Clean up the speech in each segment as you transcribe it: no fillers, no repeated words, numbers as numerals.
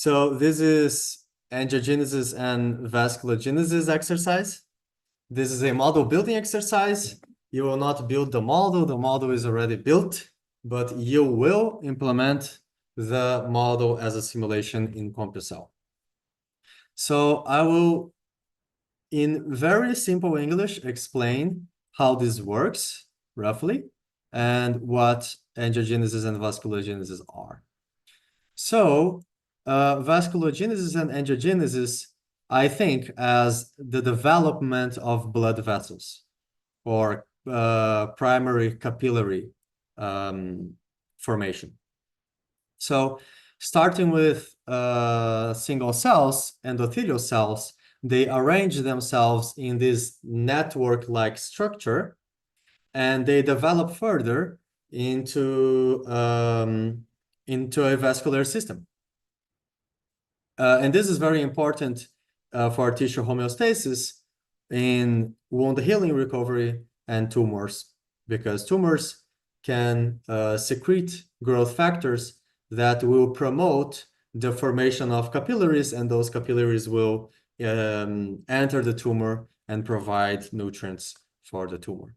So this is angiogenesis and vasculogenesis exercise. This is a model building exercise. You will not build the model is already built, but you will implement the model as a simulation in CompuCell. So I will, in very simple English, explain how this works, roughly, and what angiogenesis and vasculogenesis are. So vasculogenesis and angiogenesis, I think, as the development of blood vessels or primary capillary formation. So starting with single cells, endothelial cells, they arrange themselves in this network-like structure, and they develop further into a vascular system. And this is very important for tissue homeostasis in wound healing recovery and tumors, because tumors can secrete growth factors that will promote the formation of capillaries, and those capillaries will enter the tumor and provide nutrients for the tumor.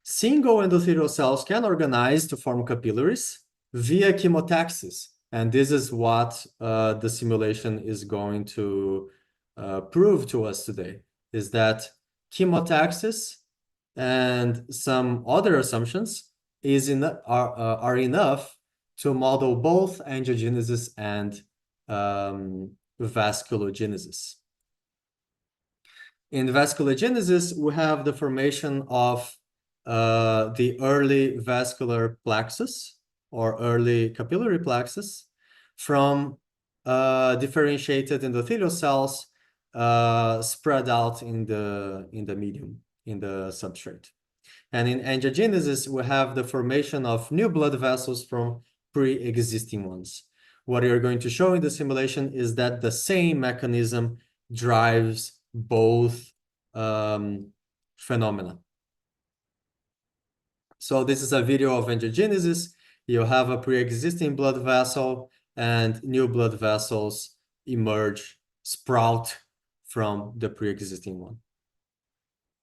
Single endothelial cells can organize to form capillaries via chemotaxis, and this is what the simulation is going to prove to us today, is that chemotaxis and some other assumptions are enough to model both angiogenesis and vasculogenesis. In vasculogenesis, we have the formation of the early vascular plexus or early capillary plexus from differentiated endothelial cells spread out in the medium, in the substrate. And in angiogenesis, we have the formation of new blood vessels from pre-existing ones. What you're going to show in the simulation is that the same mechanism drives both phenomena. So this is a video of angiogenesis. You have a pre-existing blood vessel and new blood vessels emerge, sprout from the pre-existing one.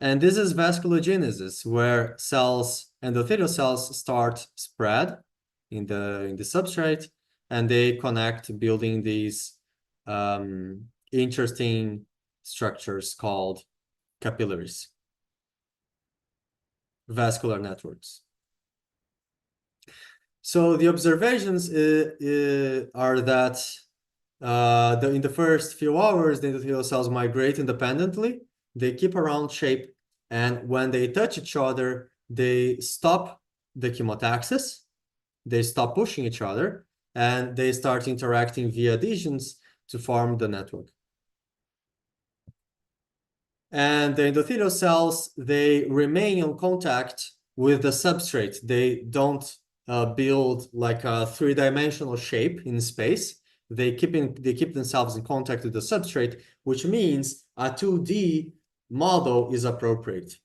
And this is vasculogenesis, where cells, endothelial cells, start spread in the substrate, and they connect, building these interesting structures called capillaries, vascular networks. So the observations are that in the first few hours, the endothelial cells migrate independently. They keep a round shape, and when they touch each other, they stop the chemotaxis, they stop pushing each other, and they start interacting via adhesions to form the network. And the endothelial cells, they remain in contact with the substrate. They don't build like a three-dimensional shape in space. They keep themselves in contact with the substrate, which means a 2D model is appropriate.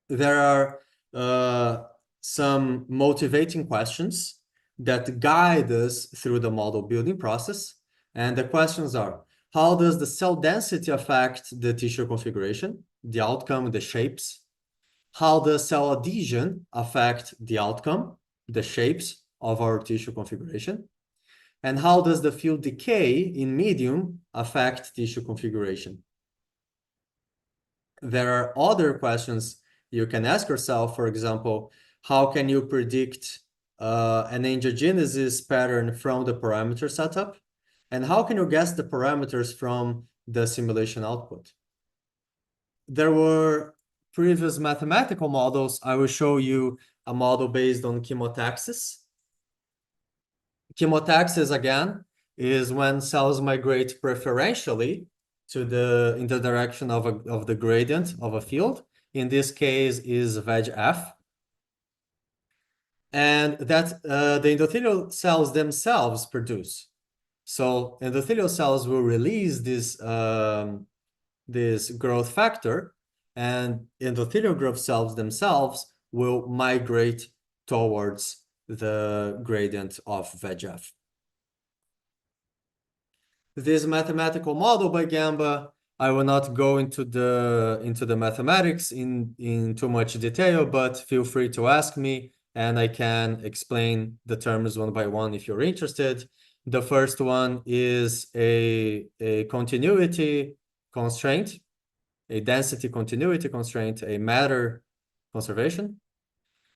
There are some motivating questions that guide us through the model building process. And the questions are, how does the cell density affect the tissue configuration, the outcome, the shapes? How does cell adhesion affect the outcome, the shapes of our tissue configuration? And how does the field decay in medium affect tissue configuration? There are other questions you can ask yourself. For example, how can you predict an angiogenesis pattern from the parameter setup? And how can you guess the parameters from the simulation output? There were previous mathematical models. I will show you a model based on chemotaxis. Chemotaxis, again, is when cells migrate preferentially in the direction of the gradient of a field. In this case is VEGF. And that the endothelial cells themselves produce. So endothelial cells will release this growth factor, and endothelial growth cells themselves will migrate towards the gradient of VEGF. This mathematical model by Gamba, I will not go into the mathematics in too much detail, but feel free to ask me, and I can explain the terms one by one if you're interested. The first one is a continuity constraint, a density continuity constraint, a matter conservation.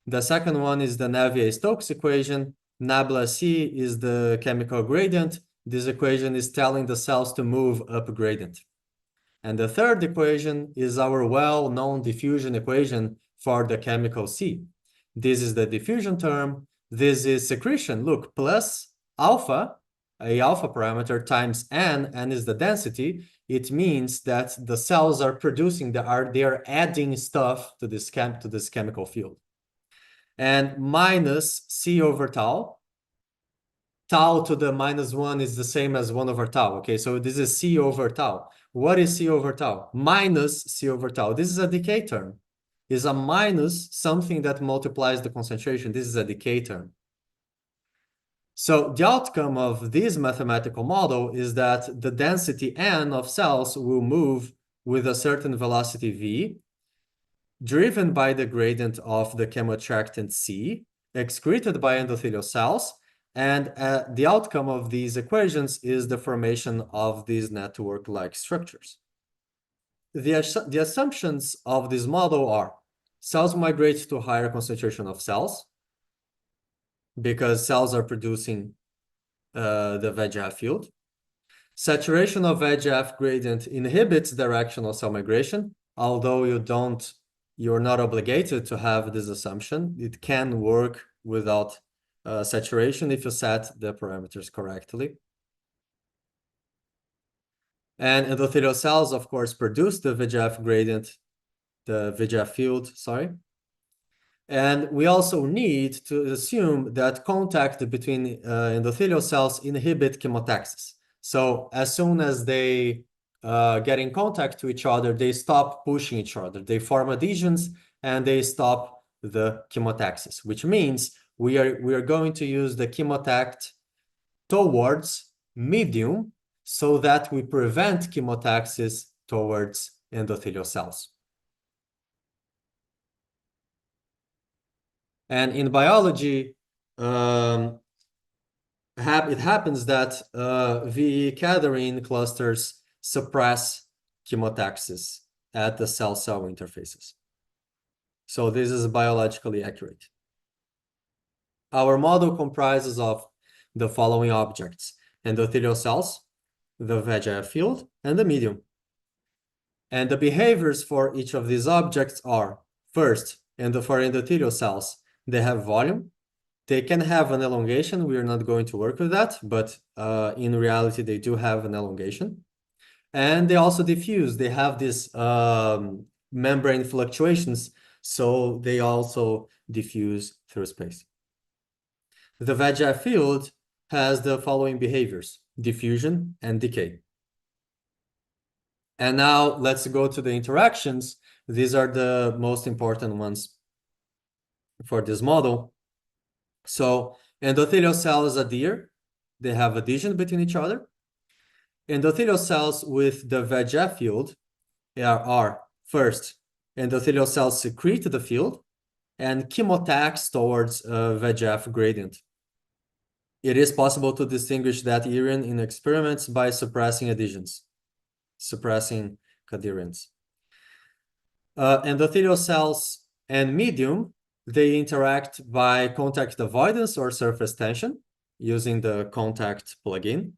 The second one is the Navier-Stokes equation. Nabla-C is the chemical gradient. This equation is telling the cells to move up gradient. And the third equation is our well-known diffusion equation for the chemical C. This is the diffusion term. This is secretion. Look, plus alpha, a alpha parameter, times n is the density. It means that the cells are producing, they are adding stuff to this chemical field. And minus C over tau. Tau to the -1 is the same as 1 over tau. Okay, so this is C over tau. What is C over tau? Minus C over tau. This is a decay term. Is a minus something that multiplies the concentration. This is a decay term. So the outcome of this mathematical model is that the density n of cells will move with a certain velocity v, driven by the gradient of the chemoattractant C, excreted by endothelial cells, and the outcome of these equations is the formation of these network-like structures. The assumptions of this model are cells migrate to higher concentration of cells because cells are producing the VEGF field. Saturation of VEGF gradient inhibits directional cell migration, although you're not obligated to have this assumption. It can work without saturation if you set the parameters correctly. And endothelial cells, of course, produce the VEGF gradient, the VEGF field, sorry. And we also need to assume that contact between endothelial cells inhibit chemotaxis. So as soon as they get in contact to each other, they stop pushing each other. They form adhesions and they stop the chemotaxis, which means we are going to use the chemotact towards medium so that we prevent chemotaxis towards endothelial cells. And in biology, it happens that VE cadherin clusters suppress chemotaxis at the cell-cell interfaces. So this is biologically accurate. Our model comprises of the following objects: endothelial cells, the VEGF field, and the medium. And the behaviors for each of these objects are, first, for endothelial cells, they have volume. They can have an elongation. We are not going to work with that, but in reality, they do have an elongation. And they also diffuse. They have these membrane fluctuations, so they also diffuse through space. The VEGF field has the following behaviors: diffusion and decay. And now let's go to the interactions. These are the most important ones for this model. So endothelial cells adhere. They have adhesion between each other. Endothelial cells with the VEGF field are first, endothelial cells secrete the field and chemotax towards VEGF gradient. It is possible to distinguish that urine in experiments by suppressing adhesions, suppressing cadherins. Endothelial cells and medium, they interact by contact avoidance or surface tension using the contact plugin.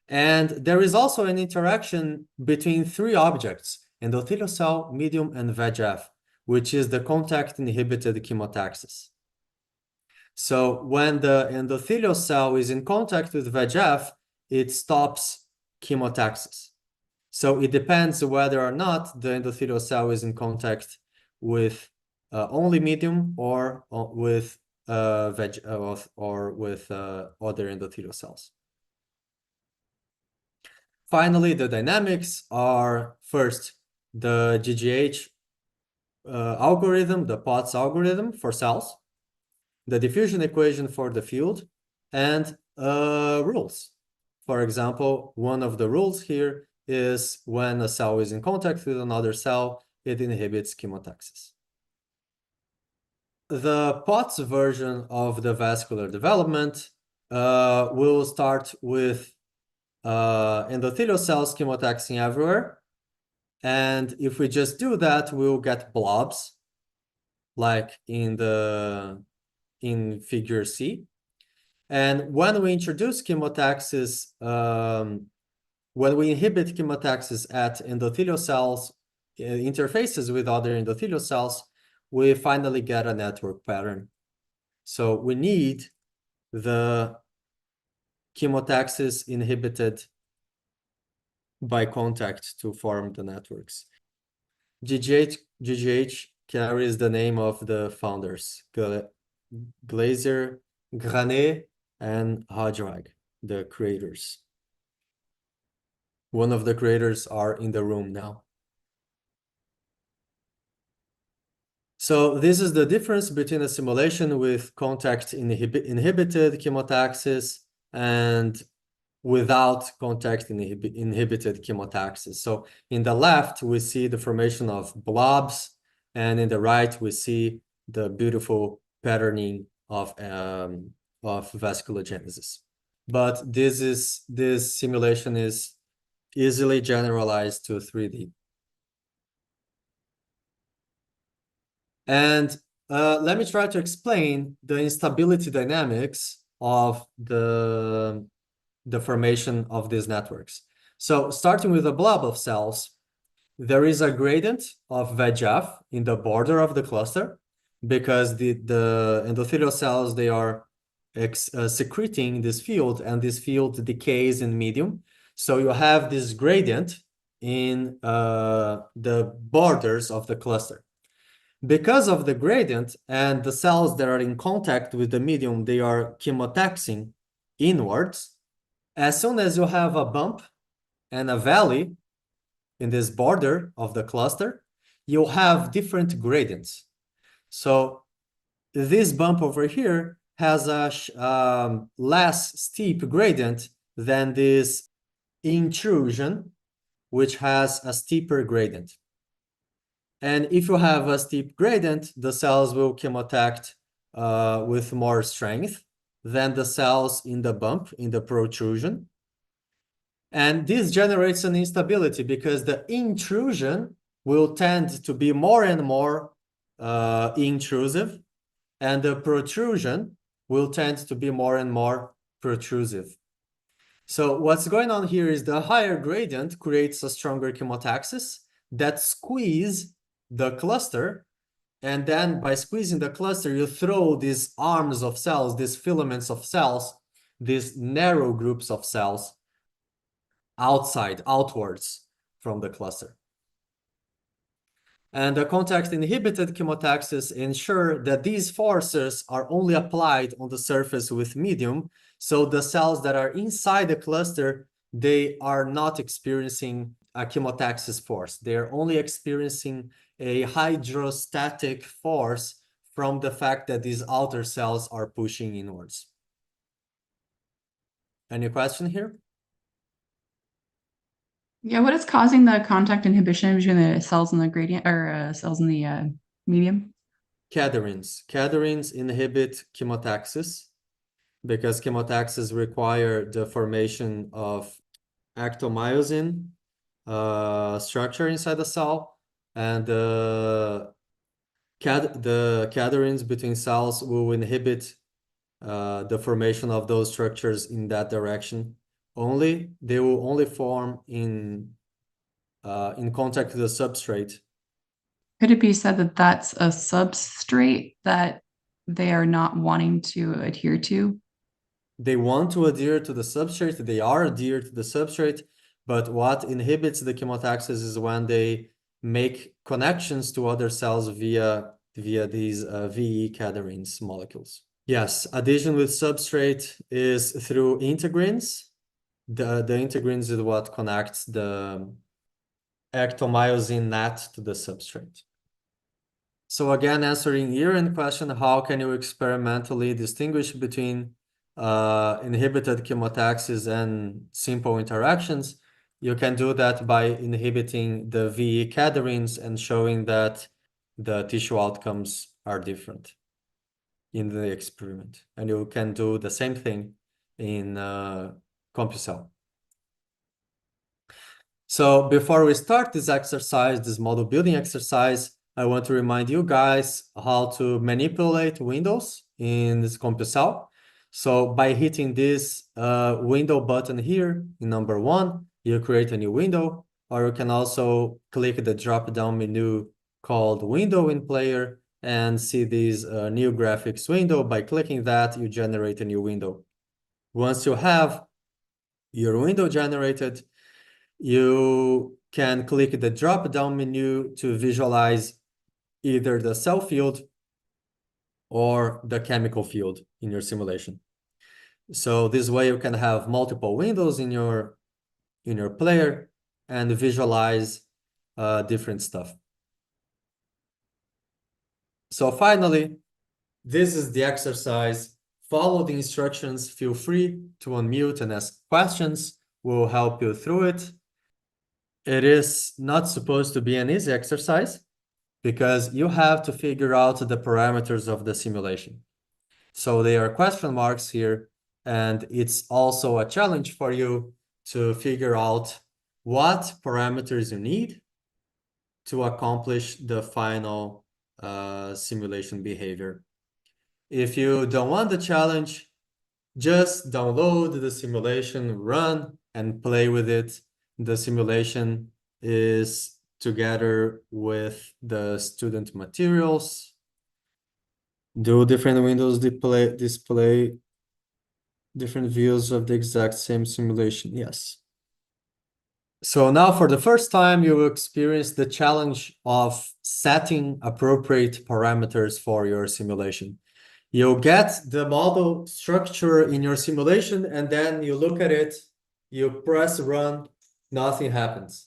And there is also an interaction between three objects: endothelial cell, medium, and VEGF, which is the contact-inhibited chemotaxis. So when the endothelial cell is in contact with VEGF, it stops chemotaxis. So it depends whether or not the endothelial cell is in contact with only medium or with VEGF or with other endothelial cells. Finally, the dynamics are first the GGH algorithm, the POTS algorithm for cells. the diffusion equation for the field, and rules. For example, one of the rules here is when a cell is in contact with another cell, it inhibits chemotaxis. The POTS version of the vascular development will start with endothelial cells chemotaxing everywhere. And if we just do that, we'll get blobs, like in figure C. And when we introduce chemotaxis, when we inhibit chemotaxis at endothelial cells, interfaces with other endothelial cells, we finally get a network pattern. So we need the chemotaxis inhibited by contact to form the networks. GGH carries the name of the founders, Glaser, Granet, and Hodgwag, the creators. One of the creators are in the room now. So this is the difference between a simulation with contact inhibited chemotaxis and without contact inhibited chemotaxis. So in the left, we see the formation of blobs, and in the right, we see the beautiful patterning of vasculogenesis. But this simulation is easily generalized to 3D. And let me try to explain the instability dynamics of the formation of these networks. So starting with a blob of cells, there is a gradient of VEGF in the border of the cluster because the endothelial cells, they are secreting this field, and this field decays in medium. So you have this gradient in the borders of the cluster. Because of the gradient and the cells that are in contact with the medium, they are chemotaxing inwards. As soon as you have a bump and a valley in this border of the cluster, you'll have different gradients. So this bump over here has a less steep gradient than this intrusion, which has a steeper gradient. And if you have a steep gradient, the cells will chemotact with more strength than the cells in the bump, in the protrusion. And this generates an instability because the intrusion will tend to be more and more intrusive, and the protrusion will tend to be more and more protrusive. So what's going on here is the higher gradient creates a stronger chemotaxis that squeeze the cluster, and then by squeezing the cluster, you throw these arms of cells, these filaments of cells, these narrow groups of cells outwards from the cluster. And the contact inhibited chemotaxis ensure that these forces are only applied on the surface with medium, so the cells that are inside the cluster, they are not experiencing a chemotaxis force. They're only experiencing a hydrostatic force from the fact that these outer cells are pushing inwards. Any question here? Yeah, what is causing the contact inhibition between the cells in the gradient or cells in the medium? Cadherins. Cadherins inhibit chemotaxis because chemotaxis require the formation of actomyosin structure inside the cell, and the cadherins between cells will inhibit the formation of those structures in that direction. They will only form in contact with the substrate. Could it be said that that's a substrate that they are not wanting to adhere to? They want to adhere to the substrate, they are adhered to the substrate, but what inhibits the chemotaxis is when they make connections to other cells via these VE cadherins molecules. Yes, adhesion with substrate is through integrins. The integrins is what connects the actomyosin net to the substrate. So again, answering year-end question, how can you experimentally distinguish between inhibited chemotaxis and simple interactions? You can do that by inhibiting the VE caderines and showing that the tissue outcomes are different in the experiment. And you can do the same thing in CompuCell. So before we start this exercise, this model building exercise, I want to remind you guys how to manipulate windows in this CompuCell. So by hitting this window button here in number 1, you create a new window, or you can also click the drop-down menu called Window in Player and see this new graphics window. By clicking that, you generate a new window. Once you have your window generated, you can click the drop-down menu to visualize either the cell field or the chemical field in your simulation. So this way you can have multiple windows in your player and visualize different stuff. So finally, this is the exercise. Follow the instructions. Feel free to unmute and ask questions. We'll help you through it. It is not supposed to be an easy exercise because you have to figure out the parameters of the simulation. So there are question marks here, and it's also a challenge for you to figure out what parameters you need to accomplish the final simulation behavior. If you don't want the challenge, just download the simulation, run, and play with it. The simulation is together with the student materials. Do different windows display different views of the exact same simulation? Yes. So now for the first time, you will experience the challenge of setting appropriate parameters for your simulation. You'll get the model structure in your simulation, and then you look at it, you press run, nothing happens.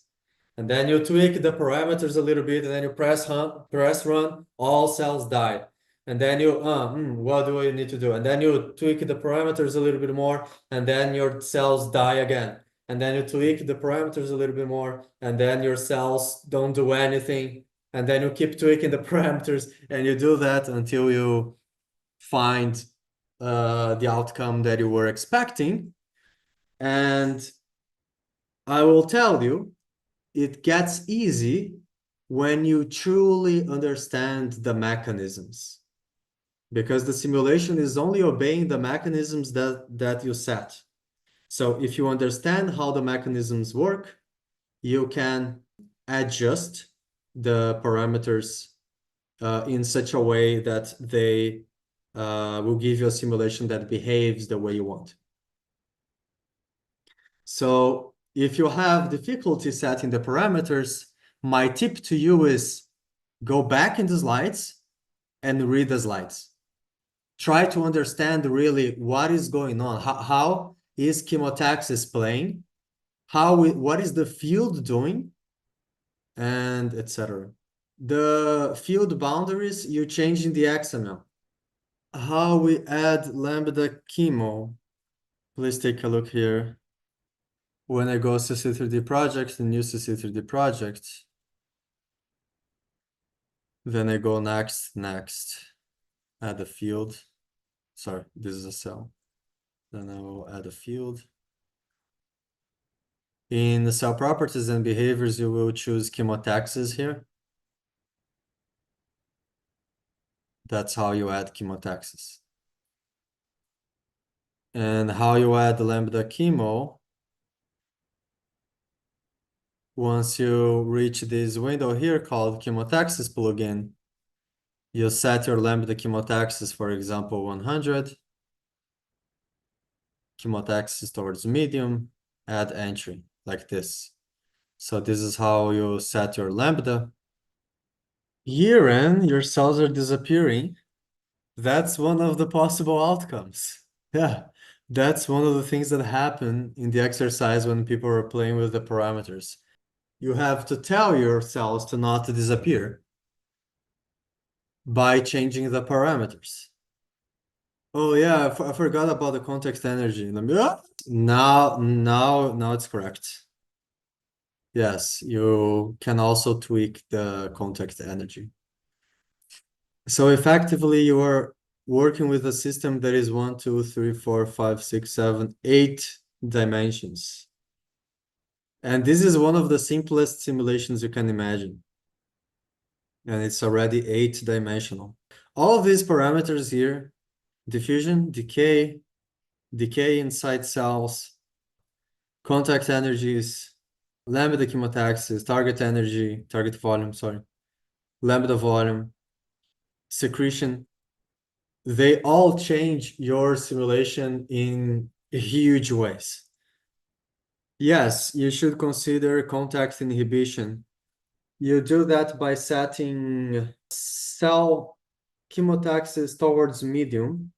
And then you tweak the parameters a little bit, and then you press run, all cells die. And then you, what do I need to do? And then you tweak the parameters a little bit more, and then your cells die again. And then you tweak the parameters a little bit more, and then your cells don't do anything. And then you keep tweaking the parameters, and you do that until you find the outcome that you were expecting. And I will tell you, it gets easy when you truly understand the mechanisms, because the simulation is only obeying the mechanisms that you set. So if you understand how the mechanisms work, you can adjust the parameters in such a way that they will give you a simulation that behaves the way you want. So if you have difficulty setting the parameters, my tip to you is go back in the slides and read the slides. Try to understand really what is going on. How is chemotaxis playing? What is the field doing? And etc. The field boundaries, you change in the XML. How we add lambda chemo. Please take a look here. When I go CC3D project, the new CC3D project, then I go next, add a field. Sorry, this is a cell. Then I will add a field. In the cell properties and behaviors, you will choose chemotaxis here. That's how you add chemotaxis. And how you add lambda chemo. Once you reach this window here called chemotaxis plugin, you set your lambda chemotaxis, for example, 100. Chemotaxis towards medium, add entry, like this. So this is how you set your lambda. Year-end, your cells are disappearing. That's one of the possible outcomes. Yeah, that's one of the things that happen in the exercise when people are playing with the parameters. You have to tell your cells to not disappear. by changing the parameters. Oh yeah, I forgot about the context energy. Now it's correct. Yes, you can also tweak the contact energy. So effectively, you are working with a system that is 1, 2, 3, 4, 5, 6, 7, 8 dimensions. And this is one of the simplest simulations you can imagine. And it's already 8-dimensional. All of these parameters here, diffusion, decay inside cells, contact energies, lambda chemotaxis, target energy, target volume, sorry, lambda volume, secretion, they all change your simulation in huge ways. Yes, you should consider contact inhibition. You do that by setting cell chemotaxis towards medium.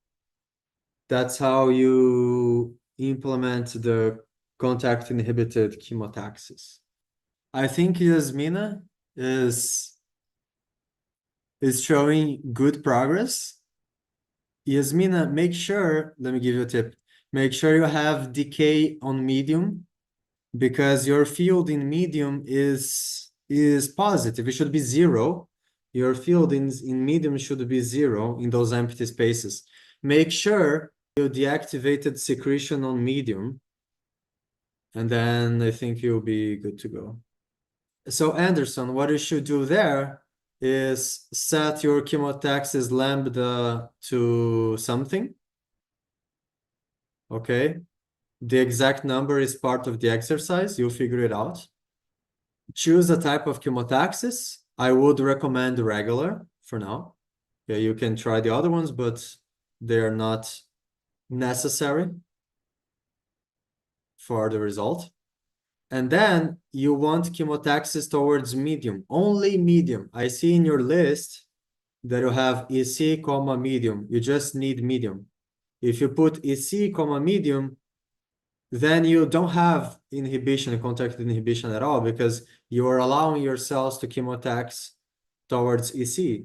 That's how you implement the contact inhibited chemotaxis. I think Yasmina is showing good progress. Yasmina, make sure, let me give you a tip. Make sure you have decay on medium because your field in medium is positive. It should be 0. Your field in medium should be 0 in those empty spaces. Make sure you deactivated secretion on medium, and then I think you'll be good to go. So Anderson, what you should do there is set your chemotaxis lambda to something. Okay. The exact number is part of the exercise. You'll figure it out. Choose a type of chemotaxis. I would recommend regular for now. Yeah, you can try the other ones, but they're not necessary for the result. And then you want chemotaxis towards medium, only medium. I see in your list that you have EC, comma, medium. You just need medium. If you put EC, comma, medium, then you don't have inhibition, contact inhibition at all, because you are allowing your cells to chemotax towards EC.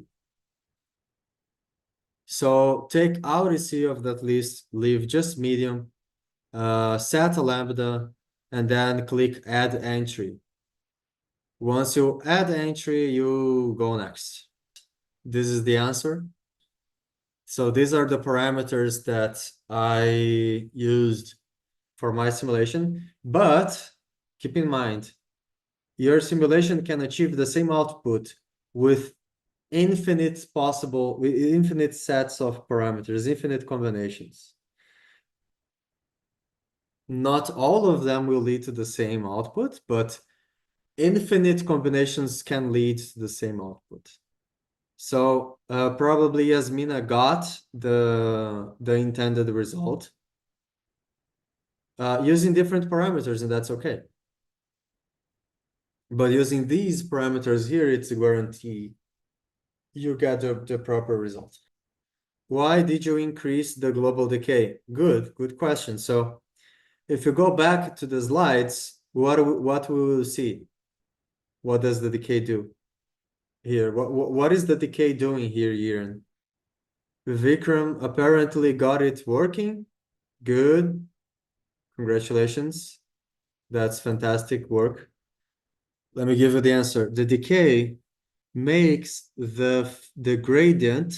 So take out EC of that list, leave just medium, set a lambda, and then click add entry. Once you add entry, you go next. This is the answer. So these are the parameters that I used for my simulation, but keep in mind, your simulation can achieve the same output with infinite sets of parameters, infinite combinations. Not all of them will lead to the same output, but infinite combinations can lead to the same output. So probably Yasmina got the intended result using different parameters, and that's okay. But using these parameters here, it's a guarantee you get the proper result. Why did you increase the global decay? Good question. So if you go back to the slides, what will you see? What does the decay do here? What is the decay doing here, Yiran? Vikram apparently got it working. Good. Congratulations. That's fantastic work. Let me give you the answer. The decay makes the gradient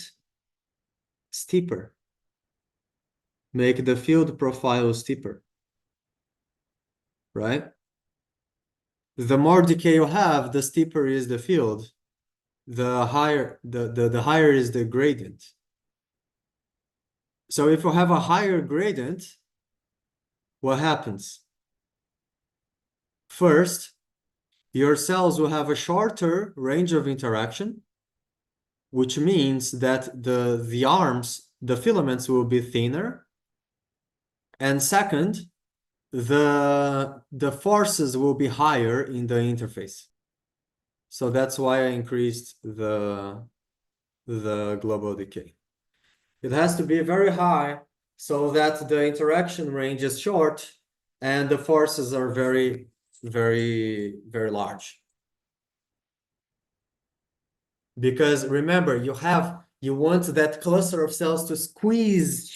steeper. Make the field profile steeper, right? The more decay you have, the steeper is the field. The higher the higher is the gradient. So if you have a higher gradient, what happens? First, your cells will have a shorter range of interaction, which means that the arms, the filaments will be thinner. And second, the forces will be higher in the interface. So that's why I increased the global decay. It has to be very high so that the interaction range is short and the forces are very, very, very large. Because remember, you want that cluster of cells to squeeze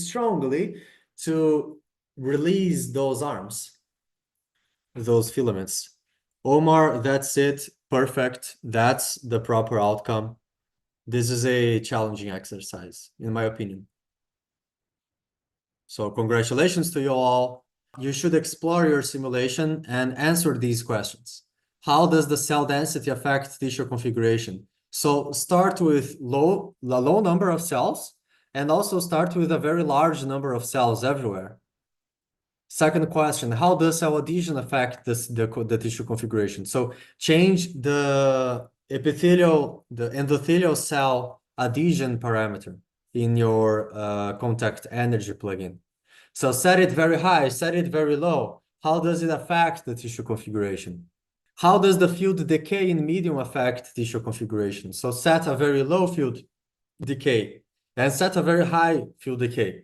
strongly to release those arms, those filaments. Omar, that's it. Perfect. That's the proper outcome. This is a challenging exercise, in my opinion. So congratulations to you all. You should explore your simulation and answer these questions. How does the cell density affect tissue configuration? So start with a low number of cells, and also start with a very large number of cells everywhere. Second question, how does cell adhesion affect the tissue configuration? So change the endothelial cell adhesion parameter in your contact energy plugin. So set it very high, set it very low. How does it affect the tissue configuration? How does the field decay in medium affect tissue configuration? So set a very low field decay and set a very high field decay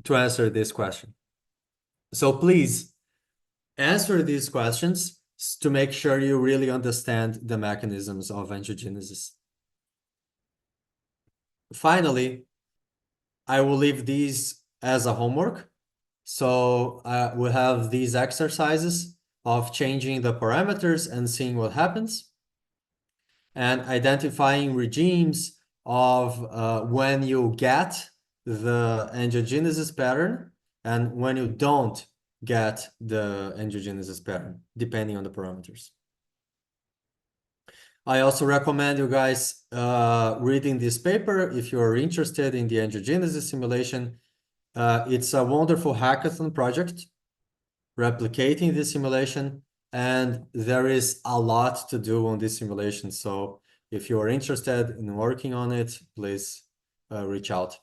to answer this question. So please answer these questions to make sure you really understand the mechanisms of angiogenesis. Finally, I will leave these as a homework. So we have these exercises of changing the parameters and seeing what happens, and identifying regimes of when you get the angiogenesis pattern and when you don't get the angiogenesis pattern, depending on the parameters. I also recommend you guys reading this paper if you're interested in the angiogenesis simulation. It's a wonderful hackathon project replicating this simulation, and there is a lot to do on this simulation. So if you are interested in working on it, please reach out.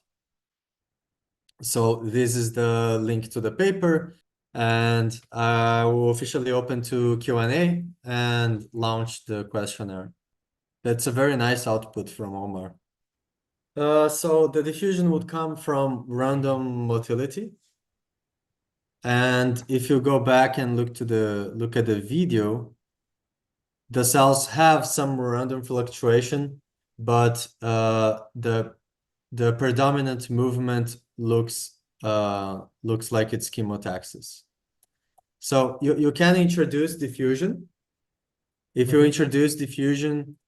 So this is the link to the paper, and I will officially open to Q&A and launch the questionnaire. That's a very nice output from Omar. So the diffusion would come from random motility. And if you go back and look at the video, the cells have some random fluctuation, but the predominant movement looks like it's chemotaxis. So you can introduce diffusion. If you introduce diffusion,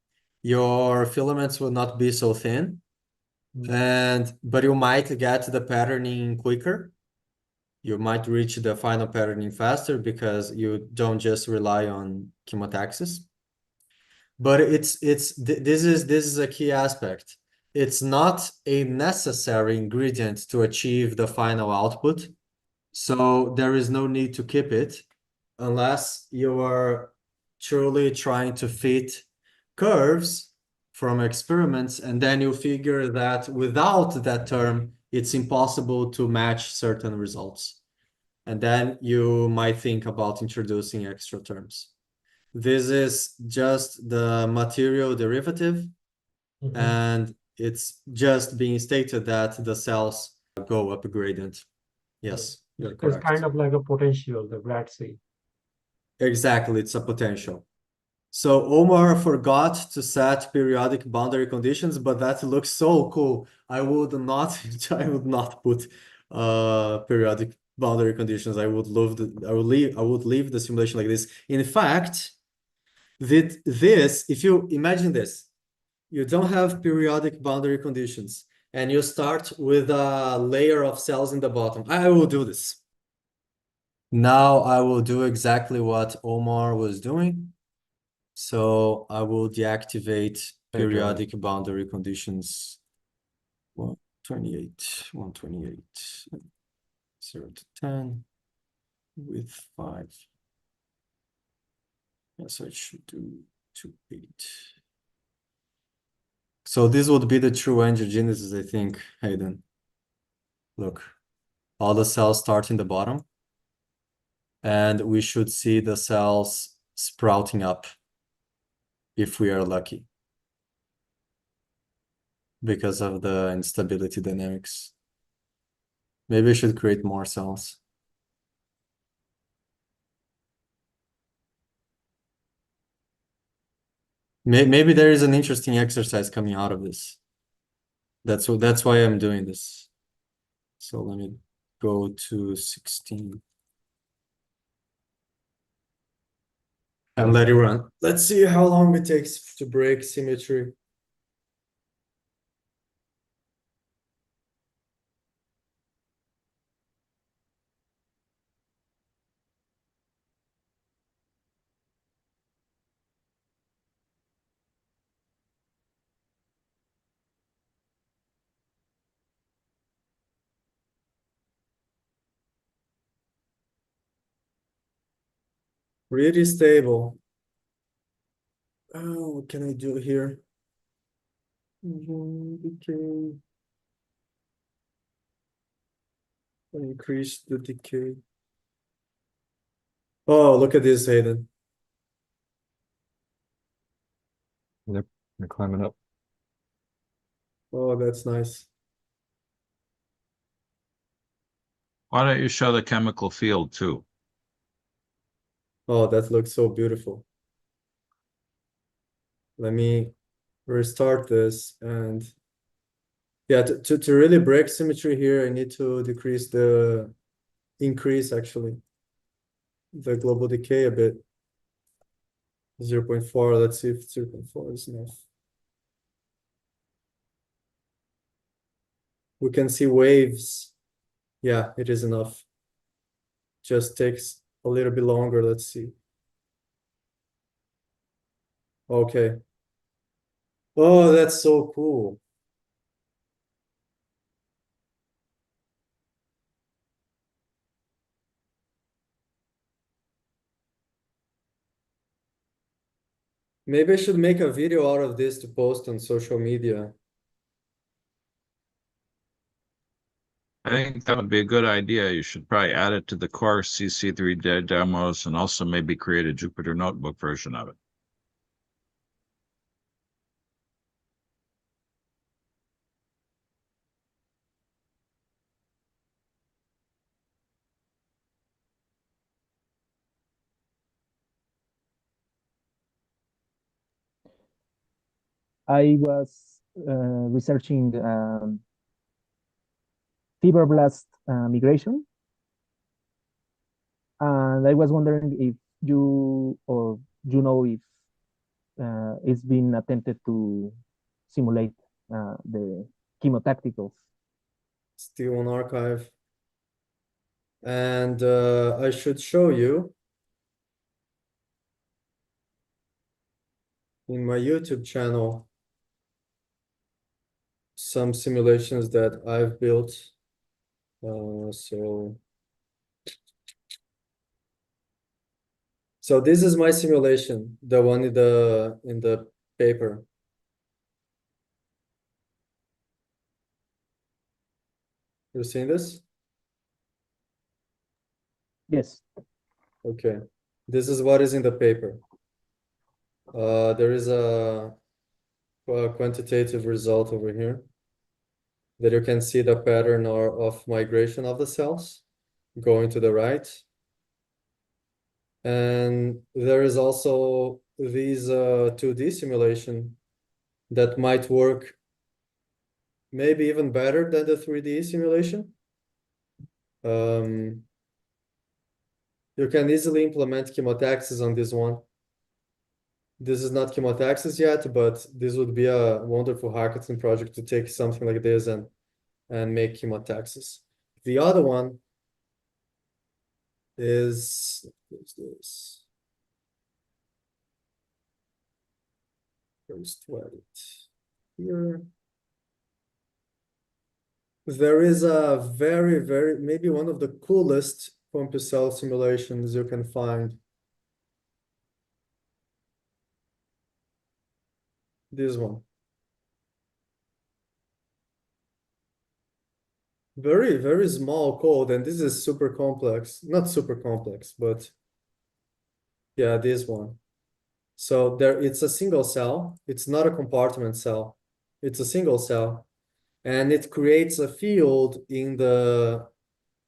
your filaments will not be so thin, but you might get the patterning quicker. You might reach the final patterning faster because you don't just rely on chemotaxis. But this is a key aspect. It's not a necessary ingredient to achieve the final output. So there is no need to keep it unless you are truly trying to fit curves from experiments, and then you figure that without that term, it's impossible to match certain results. And then you might think about introducing extra terms. This is just the material derivative, and it's just being stated that the cells go up a gradient. Yes, you're It's correct. kind of like a potential, the Brad say. Exactly, it's a potential. So Omar forgot to set periodic boundary conditions, but that looks so cool. I would not put periodic boundary conditions. I would leave the simulation like this. In fact, if you imagine this, you don't have periodic boundary conditions, and you start with a layer of cells in the bottom. I will do this. Now I will do exactly what Omar was doing. So I will deactivate periodic boundary conditions 128, 0 to 10 with 5. Yeah, so it should do 2, 8. So this would be the true angiogenesis, I think, Hayden. Look, all the cells start in the bottom, and we should see the cells sprouting up if we are lucky, because of the instability dynamics. Maybe I should create more cells. Maybe there is an interesting exercise coming out of this. That's why I'm doing this. So let me go to 16 and let it run. Let's see how long it takes to break symmetry. Really stable. Oh, what can I do here? Decay. Increase the decay. Oh, look at this, Hayden. Yep, you're climbing up. Oh, that's nice. Why don't you show the chemical field too? Oh, that looks so beautiful. Let me restart this and yeah, to really break symmetry here, I need to increase actually the global decay a bit. 0.4, let's see if 0.4 is enough. We can see waves. Yeah, it is enough. Just takes a little bit longer, let's see. Okay. Oh, that's so cool. Maybe I should make a video out of this to post on social media. I think that would be a good idea. You should probably add it to the course CC3D demos and also maybe create a Jupyter notebook version of it. I was researching fibroblast migration, and I was wondering if you know if it's been attempted to simulate the chemotacticals. Still on archive. And I should show you in my YouTube channel some simulations that I've built. So this is my simulation, the one in the paper. You seen this? Yes. Okay. This is what is in the paper. There is a quantitative result over here that you can see the pattern of migration of the cells going to the right. And there is also these 2D simulation that might work maybe even better than the 3D simulation. You can easily implement chemotaxis on this one. This is not chemotaxis yet, but this would be a wonderful hackathon project to take something like this and make chemotaxis. The other one is this. First, what here. There is a very, maybe one of the coolest CompuCell simulations you can find. This one. Very small code, and this is super complex. Not super complex, but yeah, this one. So it's a single cell. It's not a compartment cell. It's a single cell. And it creates a field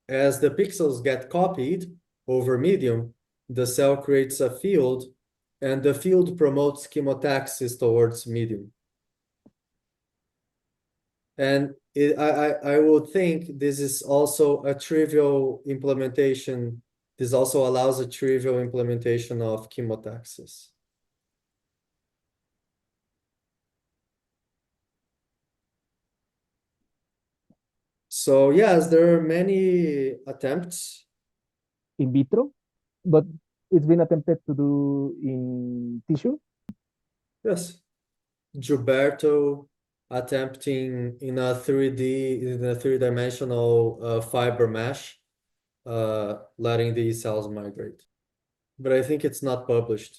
as the pixels get copied over medium, the cell creates a field And the field promotes chemotaxis towards medium. And I would think this is also a trivial implementation. This also allows a trivial implementation of chemotaxis. So yes, there are many attempts. In vitro, but it's been attempted to do in tissue. Yes. Gilberto attempting in a 3-dimensional fiber mesh, letting these cells migrate. But I think it's not published.